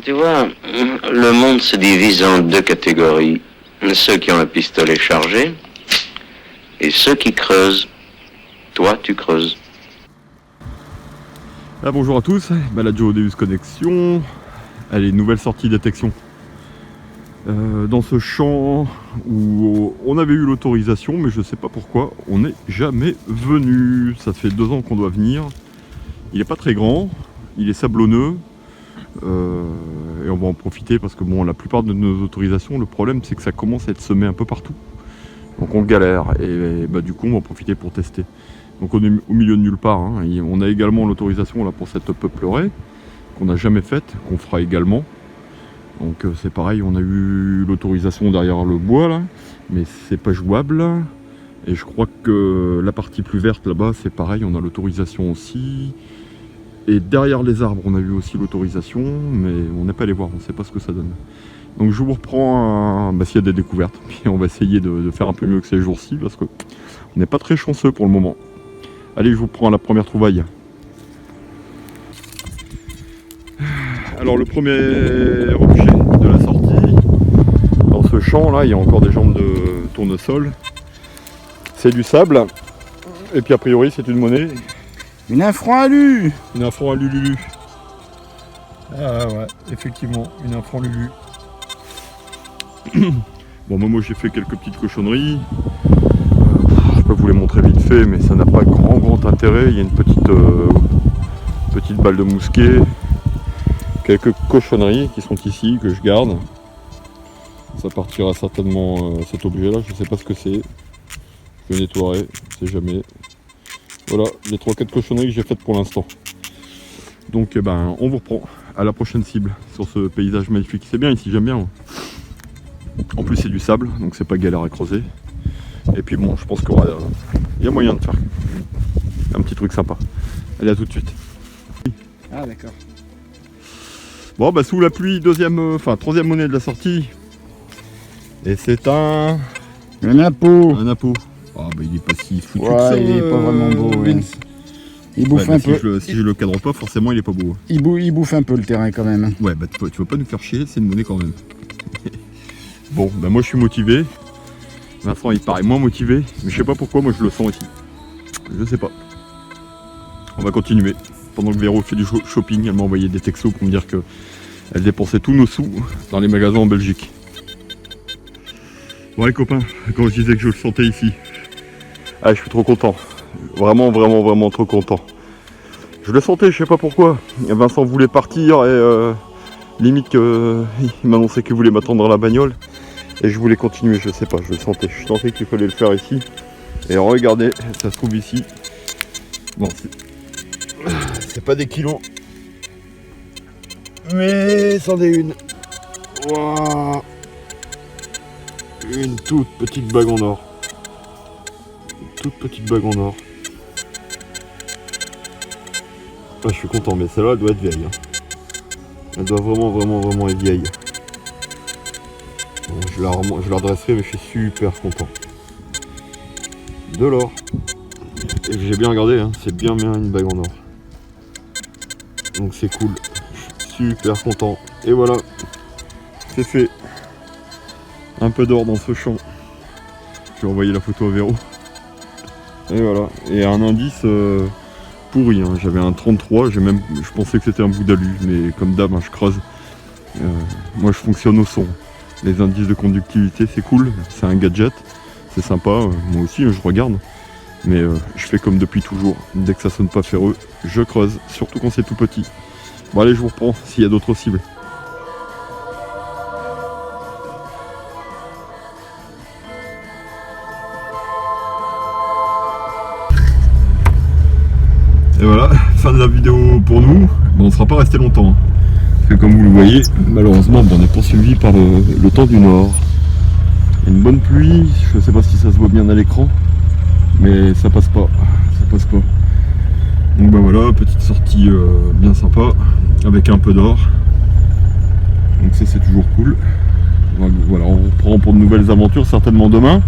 Tu vois, le monde se divise en deux catégories. Ceux qui ont un pistolet chargé et ceux qui creusent. Toi, tu creuses. Ah, bonjour à tous, Baladio Deus Connexion. Allez, nouvelle sortie détection. Dans ce champ où on avait eu l'autorisation, mais je sais pas pourquoi, on n'est jamais venu. Ça fait 2 ans qu'on doit venir. Il n'est pas très grand, il est sablonneux. Et on va en profiter parce que bon, la plupart de nos autorisations, le problème c'est que ça commence à être semé un peu partout. Donc on galère et bah, du coup on va en profiter pour tester. Donc on est au milieu de nulle part. Hein. On a également l'autorisation là pour cette peupleraie qu'on n'a jamais faite, qu'on fera également. Donc c'est pareil, on a eu l'autorisation derrière le bois là, mais c'est pas jouable. Et je crois que la partie plus verte là-bas c'est pareil, on a l'autorisation aussi. Et derrière les arbres on a eu aussi l'autorisation, mais on n'est pas allé voir, on ne sait pas ce que ça donne. Donc je vous reprends s'il y a des découvertes, puis on va essayer de faire un peu mieux que ces jours-ci parce qu'on n'est pas très chanceux pour le moment. Allez, je vous prends la première trouvaille. Alors le premier objet de la sortie, dans ce champ là, il y a encore des jambes de tournesol. C'est du sable, et puis a priori c'est une monnaie. Une infran alu. Une infran à Lulu. Ah ouais, effectivement, une infran Lulu. Bon, moi j'ai fait quelques petites cochonneries. Je peux vous les montrer vite fait, mais ça n'a pas grand intérêt. Il y a une petite balle de mousquet. Quelques cochonneries qui sont ici, que je garde. Ça partira certainement cet objet là, je ne sais pas ce que c'est. Je le nettoierai, je sais jamais. Voilà les 3-4 cochonneries que j'ai faites pour l'instant. Donc on vous reprend à la prochaine cible sur ce paysage magnifique. C'est bien ici, j'aime bien. En plus c'est du sable, donc c'est pas galère à creuser. Et puis bon, je pense qu'il y a moyen de faire un petit truc sympa. Allez, à tout de suite. Ah d'accord. Bon sous la pluie, troisième monnaie de la sortie. Et c'est un appôt. Un appôt. Ah il est pas si foutu ouais, que ça. Il est pas vraiment beau. Il bouffe un peu. Si je le cadre pas, forcément il est pas beau. Il bouffe un peu le terrain quand même. Ouais, tu vas pas nous faire chier, c'est une monnaie quand même. Bon, moi je suis motivé. Vincent il paraît moins motivé, mais je sais pas pourquoi, moi je le sens ici. Je sais pas. On va continuer. Pendant que Véro fait du shopping, elle m'a envoyé des textos pour me dire qu'elle dépensait tous nos sous dans les magasins en Belgique. Bon les copains, quand je disais que je le sentais ici, je suis trop content. Vraiment trop content. Je le sentais, je sais pas pourquoi. Vincent voulait partir et limite il m'annonçait qu'il voulait m'attendre dans la bagnole. Et je voulais continuer, je sais pas, je le sentais. Je sentais qu'il fallait le faire ici. Et regardez, ça se trouve ici. Bon, c'est pas des kilos. Mais c'en est une. Wow. Une toute petite bague en or. Toute petite bague en or. Je suis content, mais celle-là elle doit être vieille. Elle doit vraiment être vieille. Bon, je la redresserai, mais je suis super content. De l'or. Et j'ai bien regardé, c'est bien une bague en or. Donc c'est cool. Je suis super content. Et voilà. C'est fait. Un peu d'or dans ce champ. Je vais envoyer la photo à Véro. Et voilà. Et un indice pourri. J'avais un 33. Je pensais que c'était un bout d'alu. Mais comme d'hab, je creuse. Moi je fonctionne au son. Les indices de conductivité c'est cool. C'est un gadget. C'est sympa. Moi aussi je regarde. Mais je fais comme depuis toujours. Dès que ça sonne pas ferreux, je creuse. Surtout quand c'est tout petit. Bon allez, je vous reprends s'il y a d'autres cibles. Et voilà, fin de la vidéo pour nous. Bon, on ne sera pas resté longtemps. Parce que comme vous le voyez, malheureusement, on est poursuivi par le temps du nord. Il y a une bonne pluie, je ne sais pas si ça se voit bien à l'écran. Mais ça passe pas. Donc voilà, petite sortie bien sympa. Avec un peu d'or. Donc ça c'est toujours cool. Voilà, on reprend pour de nouvelles aventures certainement demain.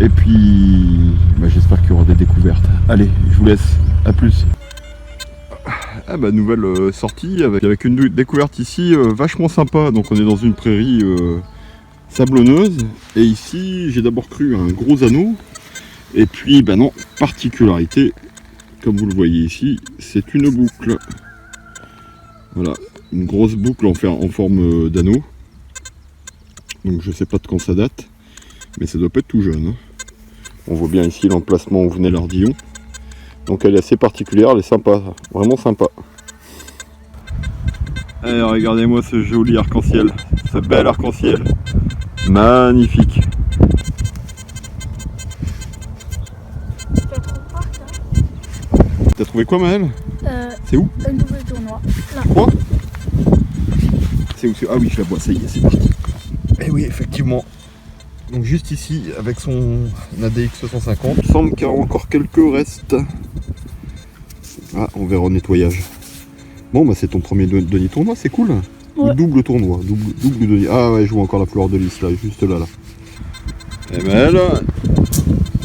Et puis j'espère qu'il y aura des découvertes. Allez, je vous laisse, à plus. Ah bah nouvelle sortie avec une découverte ici vachement sympa. Donc on est dans une prairie sablonneuse. Et ici j'ai d'abord cru un gros anneau. Et puis bah non, particularité, comme vous le voyez ici, c'est une boucle. Voilà, une grosse boucle en forme d'anneau. Donc je sais pas de quand ça date, mais ça doit pas être tout jeune. Hein. On voit bien ici l'emplacement où venait l'ardillon. Donc elle est assez particulière, elle est sympa, vraiment sympa. Allez, regardez-moi ce joli arc-en-ciel, ce bel arc-en-ciel. Magnifique. T'as trouvé quoi, Maëlle? C'est où? Un double tournoi. Là. Quoi? C'est où? Ah oui, je la vois, ça y est, c'est parti. Et oui, effectivement. Donc juste ici, avec son ADX 650, il semble qu'il y a encore quelques restes. Ah, on verra au nettoyage. Bon, bah c'est ton premier demi-tournoi, c'est cool. Ouais. Ou double tournoi, double demi. Ah ouais, je vois encore la fleur de lys là, juste là. Et ben là,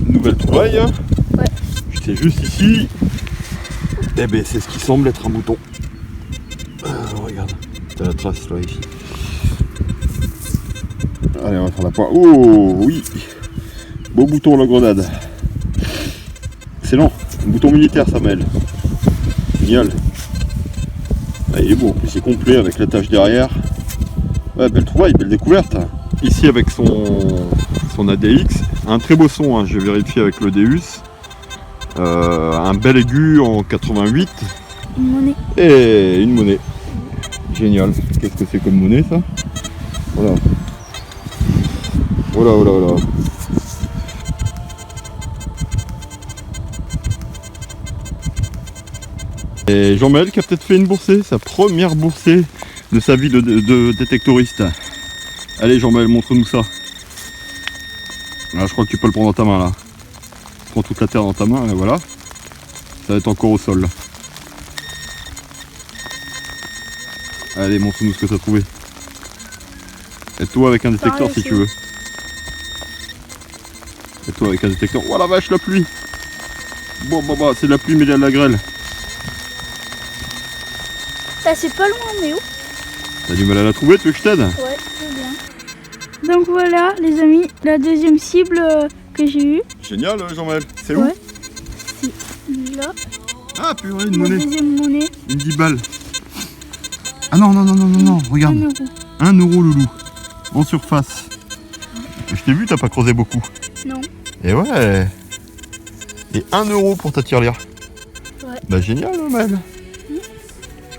nouvelle trouvaille. Ouais. C'est juste ici. Et ben c'est ce qui semble être un bouton. Regarde, t'as la trace là ici. Allez, on va faire la poire. Oh oui, beau bouton la grenade. Excellent, un bouton militaire ça mêle. Génial. Ah, il est beau, en plus c'est complet avec la tâche derrière. Ouais, belle trouvaille, belle découverte. Ici avec son ADX, un très beau son, hein, j'ai vérifié avec le Deus. Un bel aigu en 88. Une monnaie. Et une monnaie. Génial. Qu'est-ce que c'est comme monnaie ça? Voilà. Voilà, voilà, voilà. Et Jean-Maël qui a peut-être fait une boursée, sa première boursée de sa vie de détectoriste. Allez Jean-Maël, montre-nous ça. Là, je crois que tu peux le prendre dans ta main là. Prends toute la terre dans ta main, et voilà. Ça va être encore au sol. Allez, montre-nous ce que tu as trouvé. Aide-toi avec un détecteur si tu veux. Aide-toi avec un détecteur. Oh la vache, la pluie! Bon, bah, c'est de la pluie, mais il y a de la grêle. Ça, c'est pas loin, mais où? T'as du mal à la trouver, tu veux que je t'aide? Ouais, c'est bien. Donc voilà, les amis, la deuxième cible que j'ai eue. Génial, Jean-Maël. C'est ouais. Où? C'est là. Ah, purée, une monnaie. Deuxième monnaie. Une 10 balles. Ah non, regarde. 1 euro, loulou. En surface. Je t'ai vu, t'as pas creusé beaucoup. Non. Et ouais. Et 1 euro pour ta tirelire. Ouais. Bah génial, Maëlle.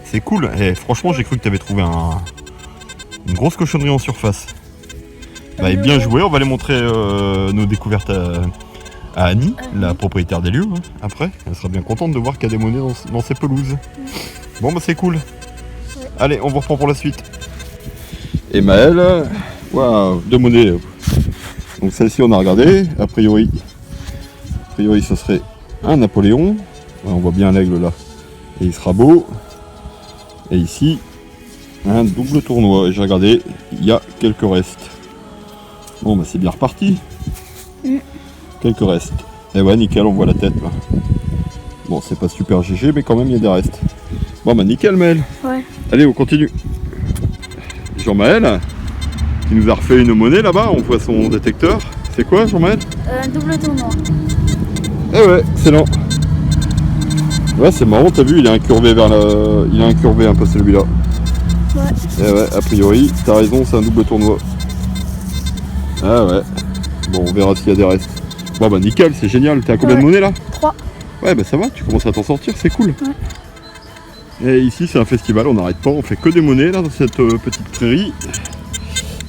C'est cool. Et franchement, j'ai cru que t'avais trouvé une grosse cochonnerie en surface. Bah, et bien joué. On va aller montrer nos découvertes à Annie, la propriétaire des lieux. Hein. Après, elle sera bien contente de voir qu'il y a des monnaies dans ses pelouses. Bon, bah c'est cool. Ouais. Allez, on vous reprend pour la suite. Et Maëlle, waouh, 2 monnaies. Donc celle-ci, on a regardé. A priori, ce serait un Napoléon. Ouais, on voit bien l'aigle là. Et il sera beau. Et ici, un double tournoi. Et j'ai regardé, il y a quelques restes. Bon, bah c'est bien reparti. Quelques restes. Et ouais, nickel, on voit la tête là. Bon, c'est pas super GG, mais quand même, il y a des restes. Bon, bah nickel, Maëlle. Ouais. Allez, on continue. Jean-Maël, qui nous a refait une monnaie là-bas. On voit son détecteur. C'est quoi, Jean-Maël? Un double tournoi. Eh ouais, excellent. Ouais, c'est marrant, t'as vu, il est incurvé il est incurvé un peu celui-là. Ouais. Et ouais, a priori, t'as raison, c'est un double tournoi. Ah ouais. Bon, on verra s'il y a des restes. Bon bah nickel, c'est génial. T'es à combien de monnaie là? 3. Ouais, bah ça va, tu commences à t'en sortir, c'est cool. Ouais. Et ici, c'est un festival, on n'arrête pas, on fait que des monnaies là dans cette petite prairie.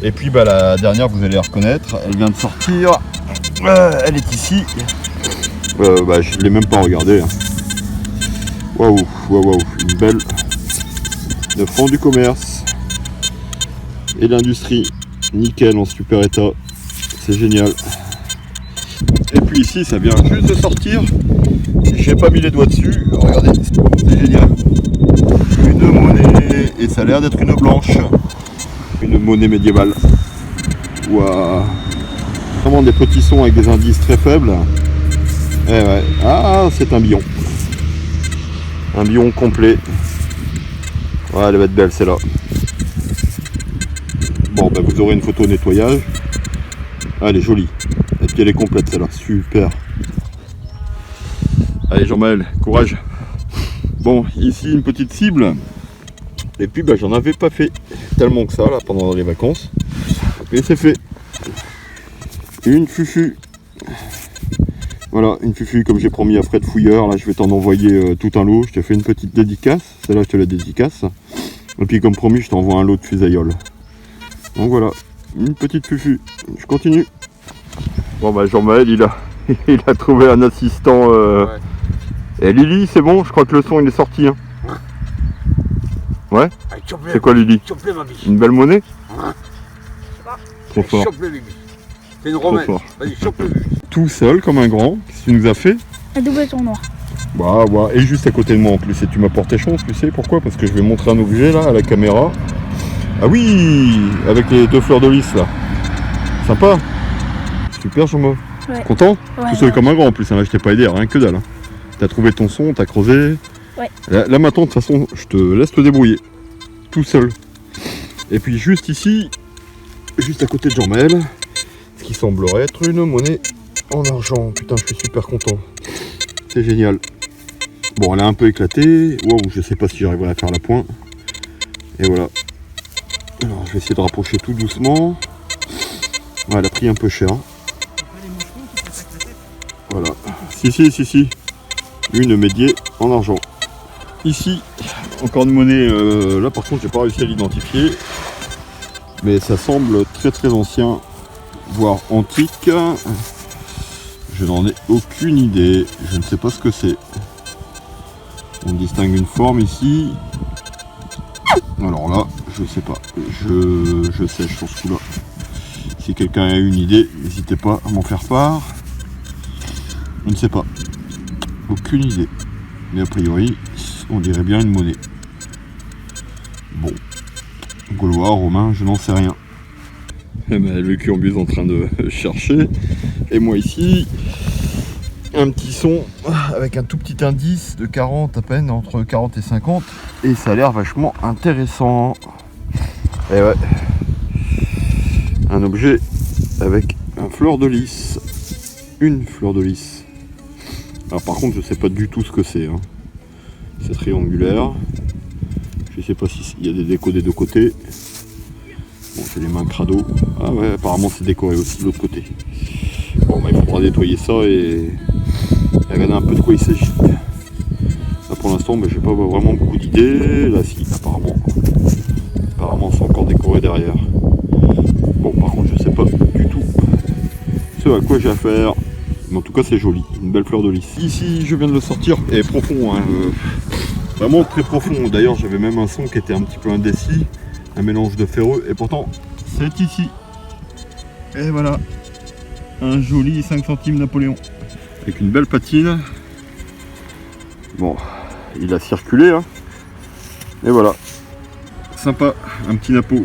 Et puis bah la dernière, vous allez la reconnaître, elle vient de sortir. Elle est ici. Bah je l'ai même pas regardée. Hein. Waouh, une belle de fond du commerce et l'industrie, nickel, en super état, c'est génial. Et puis ici, ça vient juste de sortir, j'ai pas mis les doigts dessus, regardez, c'est génial. Une monnaie, et ça a l'air d'être une blanche, une monnaie médiévale. Waouh, vraiment des petits sons avec des indices très faibles. Eh ouais, ah, c'est un billon. Un bion complet. Ouais, elle va être belle celle-là. Bon, ben vous aurez une photo nettoyage. Ah, elle est jolie. Et puis elle est complète celle-là. Super. Allez Jean-Maël, courage. Bon, ici une petite cible. Et puis ben, j'en avais pas fait tellement que ça là pendant les vacances. Et c'est fait. Une fufu. Voilà, une fufu comme j'ai promis à Fred Fouilleur. Là je vais t'en envoyer tout un lot. Je te fais une petite dédicace. Celle-là je te la dédicace. Et puis comme promis je t'envoie un lot de fusaïole. Donc voilà, une petite fufu. Je continue. Bon bah Jean-Maël il a trouvé un assistant. Ouais. Et Lily c'est bon, je crois que le son il est sorti. Hein. Ouais. C'est quoi Lily? Une belle monnaie? Trop fort. C'est une romaine. Vas-y, chope-le. Tout seul comme un grand, qu'est-ce que tu nous as fait? Un double tournoi. Bah ouais, et juste à côté de moi en plus, et tu m'as porté chance, tu sais pourquoi? Parce que je vais montrer un objet là à la caméra. Ah oui, avec les 2 fleurs de lys là. Sympa. Super Jean-Mo. Ouais. Content? Ouais, Tout seul comme un grand en plus, hein. Là je t'ai pas aidé, rien que dalle. Hein. T'as trouvé ton son, t'as creusé. Ouais. Là maintenant de toute façon, je te laisse te débrouiller. Tout seul. Et puis juste ici, juste à côté de Jean-Maël, ce qui semblerait être une monnaie en argent. Putain, je suis super content. C'est génial. Bon, elle a un peu éclaté. Waouh, je sais pas si j'arriverai à faire la pointe. Et voilà. Alors, je vais essayer de rapprocher tout doucement. Ouais, elle a pris un peu cher. Voilà. Si. Une médiée en argent. Ici, encore une monnaie. Là, par contre, j'ai pas réussi à l'identifier. Mais ça semble très ancien, voire antique. Je n'en ai aucune idée. Je ne sais pas ce que c'est. On distingue une forme ici. Alors là, je sais pas. Je sèche sur ce coup-là. Si quelqu'un a une idée, n'hésitez pas à m'en faire part. Je ne sais pas. Aucune idée. Mais a priori, on dirait bien une monnaie. Bon. Gaulois, romain, je n'en sais rien. Eh ben, le Curbus en train de chercher. Et moi ici, un petit son avec un tout petit indice de 40 à peine, entre 40 et 50. Et ça a l'air vachement intéressant. Et ouais. Un objet avec un fleur de lys. Une fleur de lys. Alors par contre je sais pas du tout ce que c'est. Hein. C'est triangulaire. Je sais pas s'il y a des décos des deux côtés. Bon, j'ai les mains crado. Ah ouais, apparemment c'est décoré aussi de l'autre côté. Bon bah il faudra nettoyer ça et regarder un peu de quoi il s'agit. Là pour l'instant bah, j'ai pas vraiment beaucoup d'idées. Là si, apparemment c'est encore décoré derrière. Bon par contre je sais pas du tout ce à quoi j'ai affaire. Mais en tout cas c'est joli, une belle fleur de lys. Ici je viens de le sortir, et profond, hein, vraiment très profond. D'ailleurs j'avais même un son qui était un petit peu indécis, un mélange de ferreux, et pourtant c'est ici. Et voilà, un joli 5 centimes Napoléon. Avec une belle patine. Bon, il a circulé, hein. Et voilà, sympa, un petit napo.